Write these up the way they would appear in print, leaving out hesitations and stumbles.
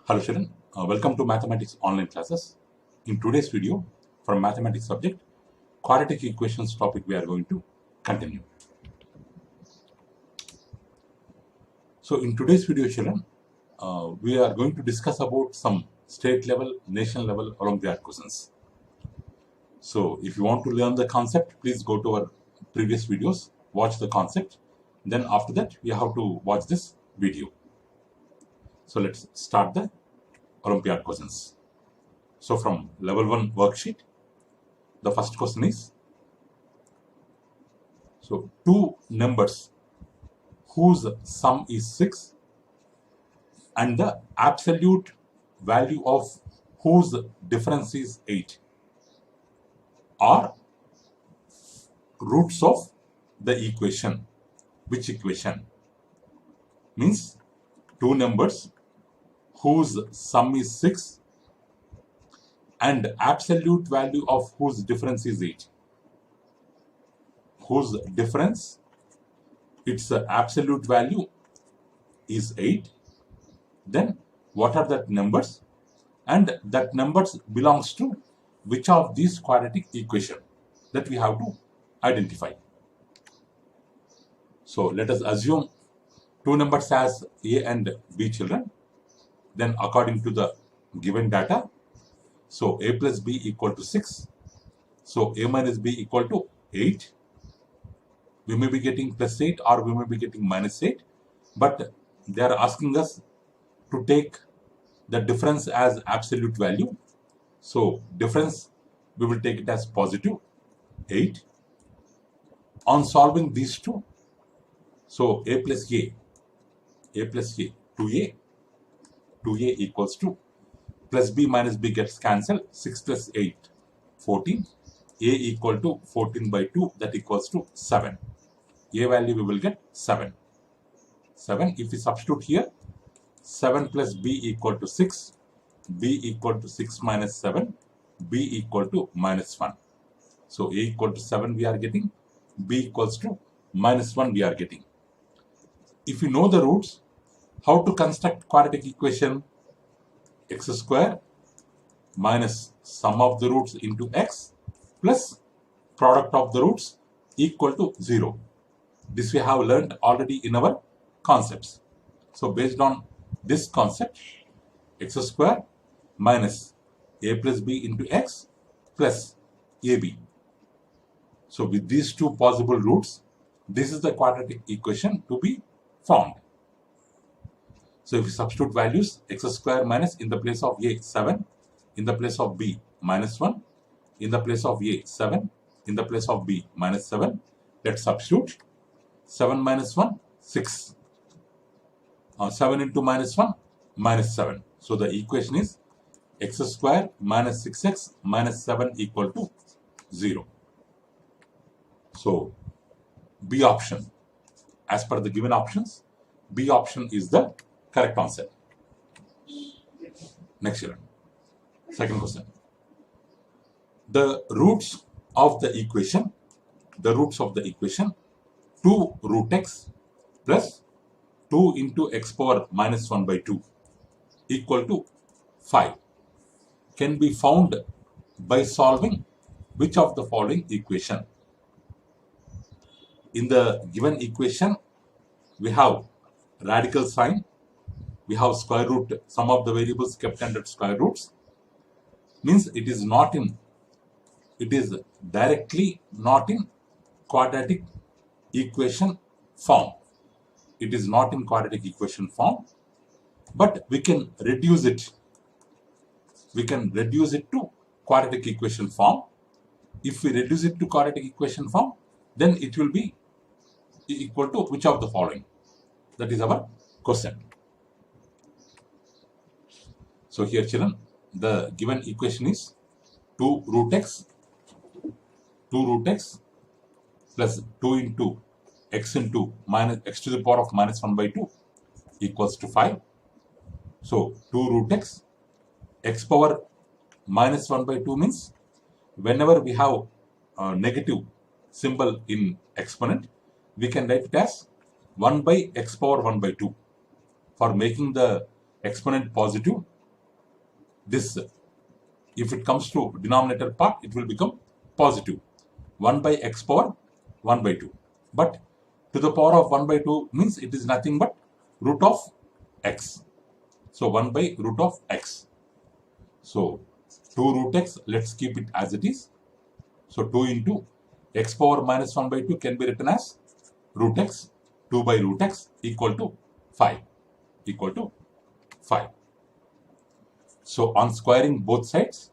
Hello children, welcome to mathematics online classes. In today's video from mathematics subject, quadratic equations topic we are going to continue. So in today's video children, we are going to discuss about some state level, nation level Olympiad questions. So if you want to learn the concept, please go to our previous videos, watch the concept. Then after that, you have to watch this video. So let's start the Olympiad questions. So from level 1 worksheet, the first question is, so two numbers whose sum is 6 and the absolute value of whose difference is 8 are roots of the equation. Which equation? Means two numbers whose sum is 6 and absolute value of whose difference is 8. Whose difference, its absolute value is 8. Then what are that numbers? And that numbers belongs to which of these quadratic equation that we have to identify. So let us assume two numbers as A and B children. Then according to the given data, so A plus B equal to 6. So A minus B equal to 8. We may be getting plus 8 or we may be getting minus 8. But they are asking us to take the difference as absolute value. So difference, we will take it as positive 8. On solving these two, so A plus A, 2A equals to plus B minus B gets cancelled, 6 plus 8, 14. A equal to 14 by 2, that equals to 7. A value we will get 7. 7, if we substitute here, 7 plus B equal to 6, B equal to 6 minus 7, B equal to minus 1. So A equal to 7 we are getting, B equals to minus 1 we are getting. If you know the roots, how to construct quadratic equation? X square minus sum of the roots into x plus product of the roots equal to 0. This we have learned already in our concepts. So based on this concept, x square minus a plus b into x plus ab. So with these two possible roots, this is the quadratic equation to be found. So if we substitute values, x square minus in the place of a 7, in the place of b minus 1, in the place of a 7, in the place of b minus 7, let's substitute. 7 minus 1, 6. 7 into minus 1, minus 7. So the equation is x square minus 6x minus 7 equal to 0. So B option, as per the given options, B option is the correct answer. Next year. Second question. The roots of the equation, 2 root x plus 2 into x power minus 1 by 2 equal to 5 can be found by solving which of the following equation? In the given equation, we have radical sign, we have square root, some of the variables kept under square roots, means it is directly not in quadratic equation form. It is not in quadratic equation form, but we can reduce it. We can reduce it to quadratic equation form. If we reduce it to quadratic equation form, then it will be equal to which of the following? That is our question. So here children, the given equation is 2 root x plus 2 into x into minus x to the power of minus 1 by 2 equals to 5. So 2 root x power minus 1 by 2 means whenever we have a negative symbol in exponent, we can write it as 1 by x power 1 by 2. For making the exponent positive, this, if it comes to denominator part, it will become positive. 1 by x power 1 by 2. But to the power of 1 by 2 means it is nothing but root of x. So 1 by root of x. So 2 root x, let's keep it as it is. So 2 into x power minus 1 by 2 can be written as root x, 2 by root x equal to 5. Equal to 5. So on squaring both sides,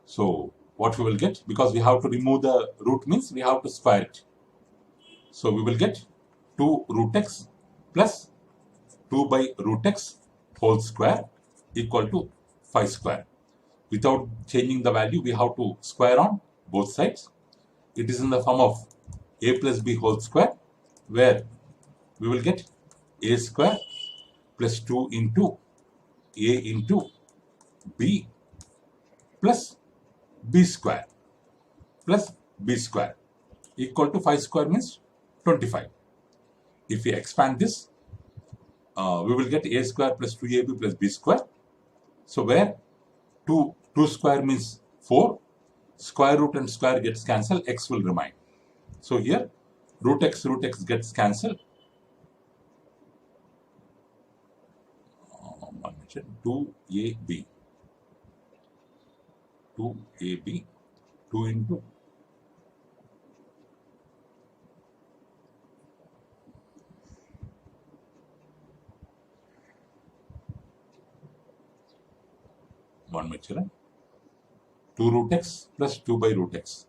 so what we will get, because we have to remove the root means we have to square it. So we will get 2 root x plus 2 by root x whole square equal to 5 square. Without changing the value, we have to square on both sides. It is in the form of a plus b whole square, where we will get a square plus 2 into a into b plus b square equal to 5 square means 25. If we expand this, we will get a square plus 2ab plus b square. So where 2 square means 4, square root and square gets cancelled, x will remain. So here root x gets cancelled. 2ab 2 into 1 minute children. 2 root x plus 2 by root x.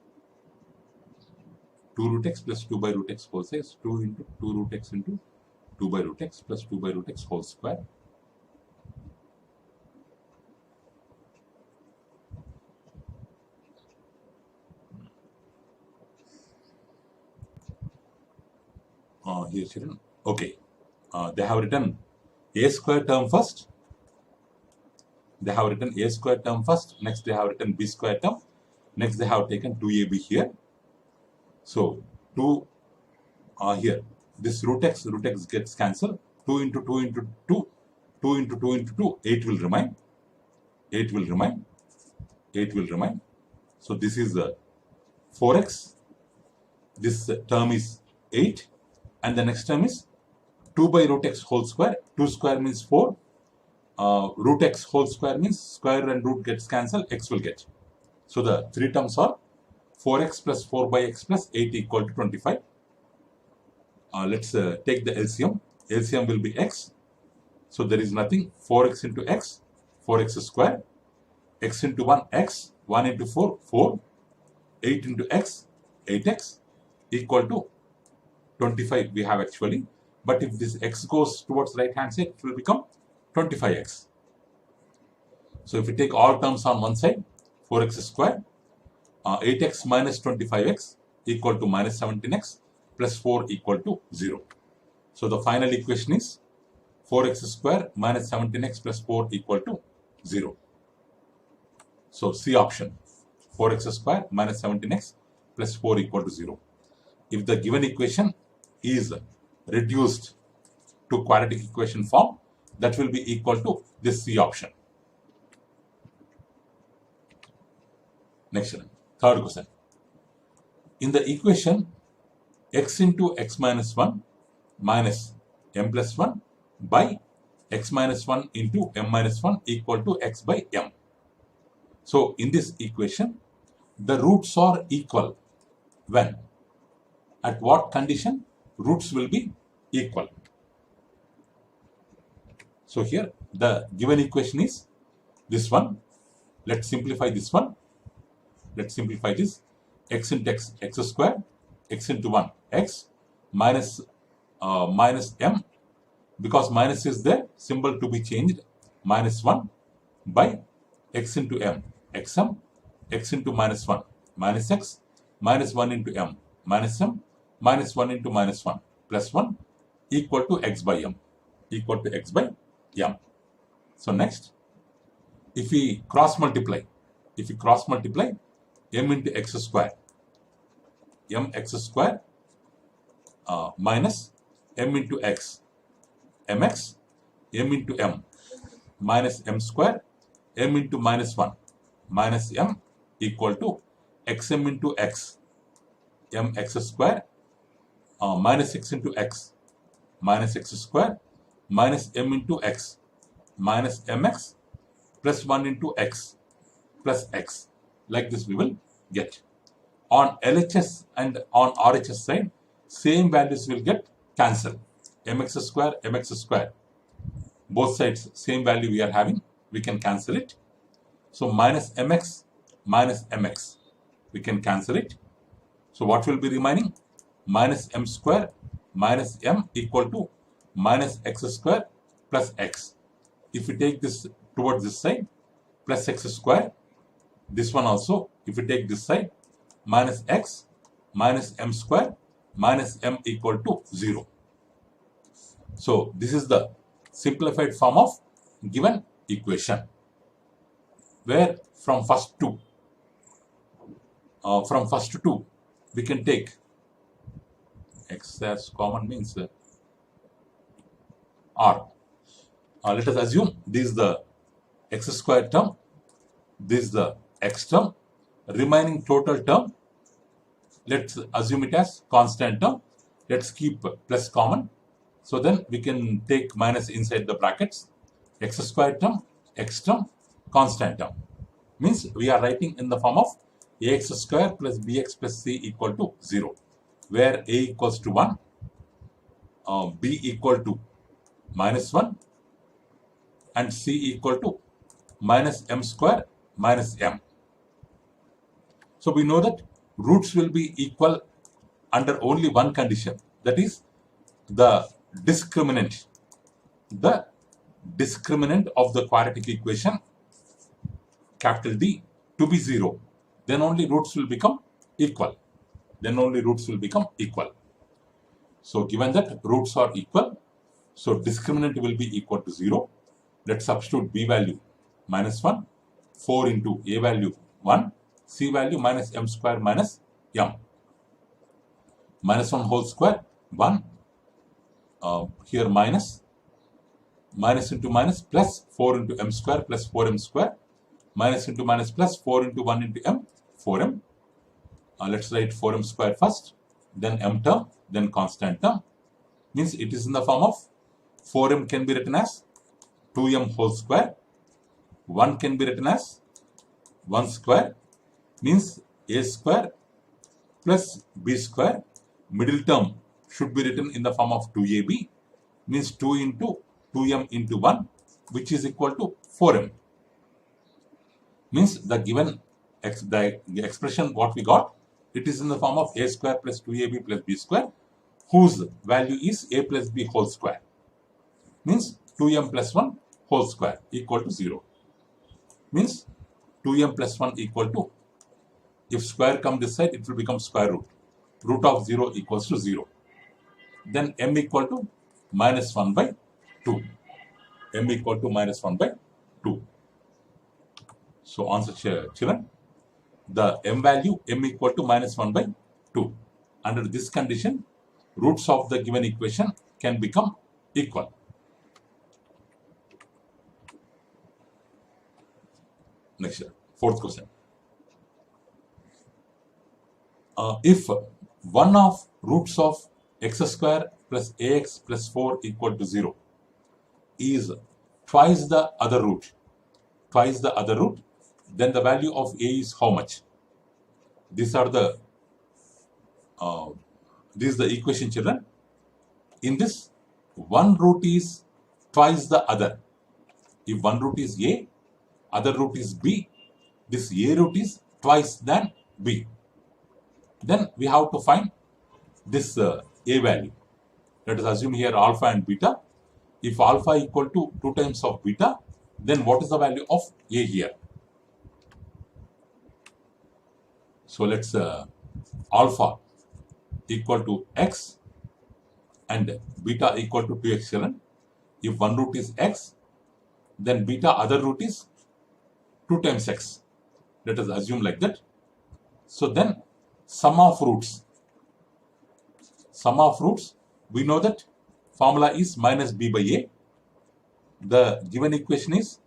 2 root x plus 2 by root x whole size, 2 into 2 root x into 2 by root x plus 2 by root x whole square. Here children, okay, they have written a square term first. Next they have written b square term. Next they have taken 2ab here. So 2 here, this root x gets cancelled. 2 into 2 into 2, 2 into 2 into 2, 8 will remain. 8 will remain. So this is 4x. This term is 8. And the next term is 2 by root x whole square. 2 square means 4. Root x whole square means square and root gets cancelled, x will get. So the three terms are 4x plus 4 by x plus 8 equal to 25. Let's take the LCM. LCM will be x. So there is nothing. 4x into x, 4x square. X into 1, x. 1 into 4, 4. 8 into x, 8x equal to 25 we have actually. But if this x goes towards right hand side, it will become 25x. So if we take all terms on one side, 4x square, 8x minus 25x equal to minus 17x plus 4 equal to 0. So the final equation is 4x square minus 17x plus 4 equal to 0. So C option, 4x square minus 17x plus 4 equal to 0. If the given equation is reduced to quadratic equation form, that will be equal to this C option. Next one, third question. In the equation x into x minus 1 minus m plus 1 by x minus 1 into m minus 1 equal to x by m. So in this equation, the roots are equal when? At what condition roots will be equal? So here the given equation is this one. Let's simplify this one. Let's simplify this. X into x, x square, x into 1, x, minus m, because minus is there, symbol to be changed, minus 1 by x into m, xm, x into minus 1, minus x, minus 1 into m, minus m, minus 1 into minus 1, plus 1, equal to x by m, So next, if we cross multiply, m into x square, mx square minus m into x, mx, m into m, minus m square, m into minus 1 minus m equal to xm into x, mx square minus 6 into x minus x square minus m into x minus mx plus 1 into x plus x. Like this we will get. On LHS and on RHS side, same values will get cancelled. Mx square, both sides same value we are having, we can cancel it. So minus mx, we can cancel it. So what will be remaining? Minus m square minus m equal to minus x square plus x. If we take this towards this side, plus x square, this one also, if we take this side, minus x minus m square minus m equal to 0. So this is the simplified form of given equation, where from first two we can take x as common, means r. Let us assume this is the x square term, this is the x term, remaining total term, let's assume it as constant term. Let's keep plus common. So then we can take minus inside the brackets. X square term, x term, constant term. Means we are writing in the form of ax square plus bx plus c equal to 0, where a equals to 1, b equal to minus 1, and c equal to minus m square minus m. So we know that roots will be equal under only one condition, that is the discriminant of the quadratic equation, capital D, to be 0. Then only roots will become equal. So given that roots are equal, so discriminant will be equal to 0. Let's substitute b value minus 1, 4 into a value 1, c value minus m square minus m. Minus 1 whole square, 1. Here minus into minus plus 4 into m square plus 4m square, minus into minus plus 4 into 1 into m, 4m. Let's write 4m square first, then m term, then constant term. Means it is in the form of 4m can be written as 2m whole square, 1 can be written as 1 square, means a square plus b square. Middle term should be written in the form of 2ab, means 2 into 2m into 1, which is equal to 4m. Means the given the expression what we got, it is in the form of a square plus 2ab plus b square, whose value is a plus b whole square. Means 2m plus 1 whole square equal to 0. Means 2m plus 1 equal to, if square come this side, it will become square root. Root of 0 equals to 0. Then m equal to minus 1 by 2. M equal to minus 1 by 2. So answer, children, the m value, m equal to minus 1 by 2. Under this condition, roots of the given equation can become equal. Next, fourth question. If one of roots of x square plus ax plus 4 equal to 0 is twice the other root, then the value of a is how much? These are the this is the equation, children. In this, one root is twice the other. If one root is a, other root is b, this a root is twice than b. Then we have to find this a value. Let us assume here alpha and beta. If alpha equal to 2 times of beta, then what is the value of a here? So let's alpha equal to x and beta equal to 2x. If one root is x, then beta other root is 2 times x. Let us assume like that. So then sum of roots, we know that formula is minus b by a. The given equation is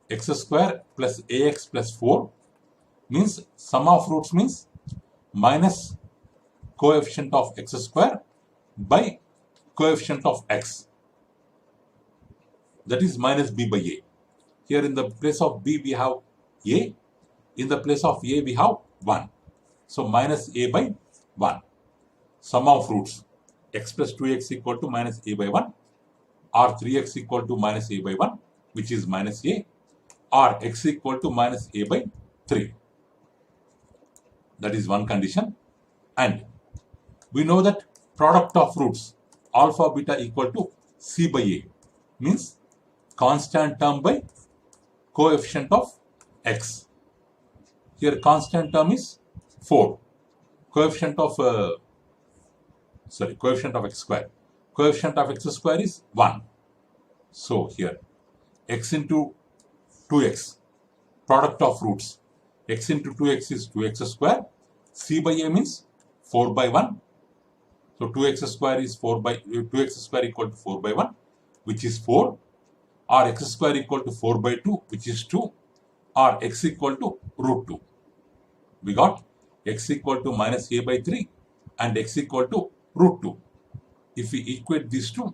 x square plus ax plus 4 means sum of roots means minus coefficient of x square by coefficient of x, that is minus b by a. Here in the place of b we have a, in the place of a we have 1. So minus a by 1. Sum of roots x plus 2x equal to minus a by 1 or 3x equal to minus a by 1, which is minus a, or x equal to minus a by 3. That is one condition. And we know that product of roots alpha beta equal to c by a means constant term by coefficient of x. Here constant term is 4. Coefficient of coefficient of x square. Coefficient of x square is 1. So here x into 2x, product of roots, x into 2x is 2x square, c by a means 4 by 1. So 2x square is 2x square equal to 4 by 1, which is 4, or x square equal to 4 by 2, which is 2, or x equal to root 2. We got x equal to minus a by 3 and x equal to root 2. If we equate these two,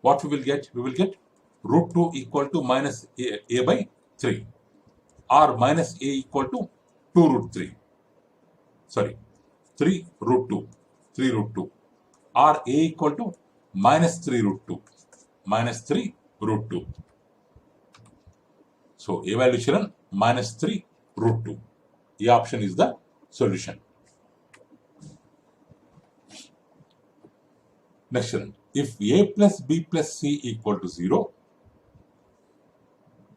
what we will get? We will get root 2 equal to minus a by 3 or minus a equal to 2 root 3. Sorry, 3 root 2, 3 root 2, or a equal to minus 3 root 2, minus 3 root 2. So a value children minus 3 root 2. A option is the solution. Next children, if a plus b plus c equal to 0,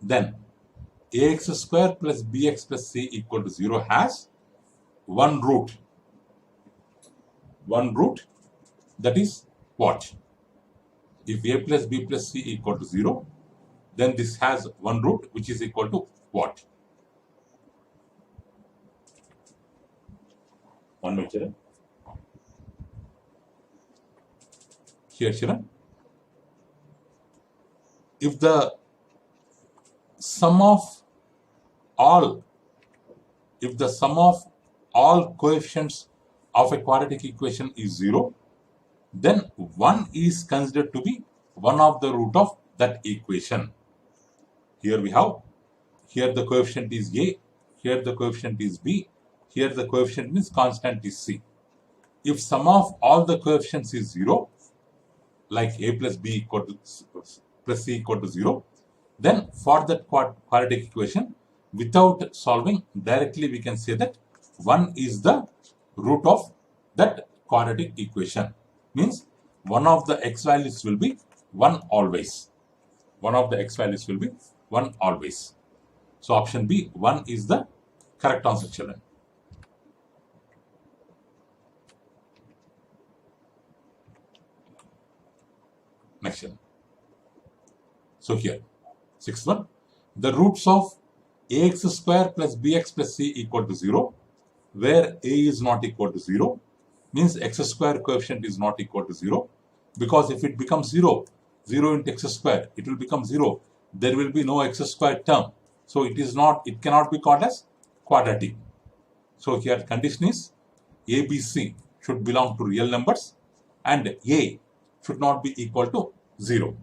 then ax square plus bx plus c equal to 0 has one root. One root, that is what? If a plus b plus c equal to 0, then this has one root which is equal to what? One minute, children. Here, children, if the sum of all coefficients of a quadratic equation is 0, then 1 is considered to be one of the root of that equation. Here we have, here the coefficient is a, here the coefficient is b, here the coefficient means constant is c. If sum of all the coefficients is 0, like a plus b equal to plus c equal to 0, then for that quadratic equation, without solving, directly we can say that 1 is the root of that quadratic equation. Means one of the x values will be 1 always. One of the x values will be 1 always. So option B, 1 is the correct answer, children. Next one. So here, sixth one, the roots of ax square plus bx plus c equal to 0, where a is not equal to 0, means x square coefficient is not equal to 0, because if it becomes 0, 0 into x square, it will become 0. There will be no x square term. So it cannot be called as quadratic. So here condition is a, b, c should belong to real numbers and a should not be equal to 0.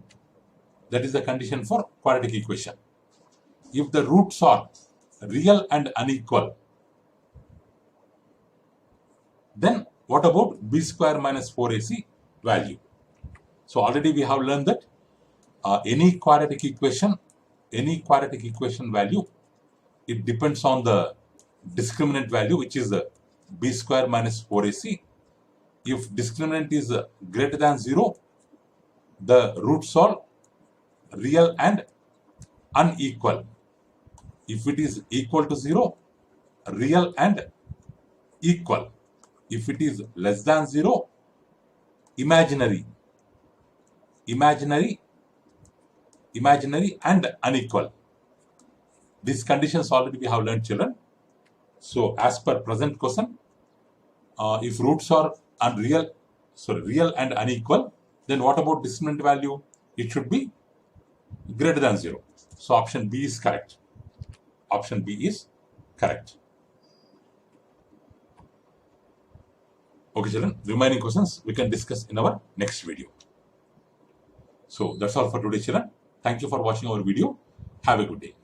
That is the condition for quadratic equation. If the roots are real and unequal, then what about b square minus 4ac value? So already we have learned that any quadratic equation value, it depends on the discriminant value, which is b square minus 4ac. If discriminant is greater than 0, the roots are real and unequal. If it is equal to 0, real and equal. If it is less than 0, imaginary and unequal. These conditions already we have learned, children. So as per present question, if roots are real and unequal, then what about discriminant value? it should be greater than 0. So option B is correct. Option B is correct. Okay, children, remaining questions we can discuss in our next video. So that's all for today, children. Thank you for watching our video. Have a good day.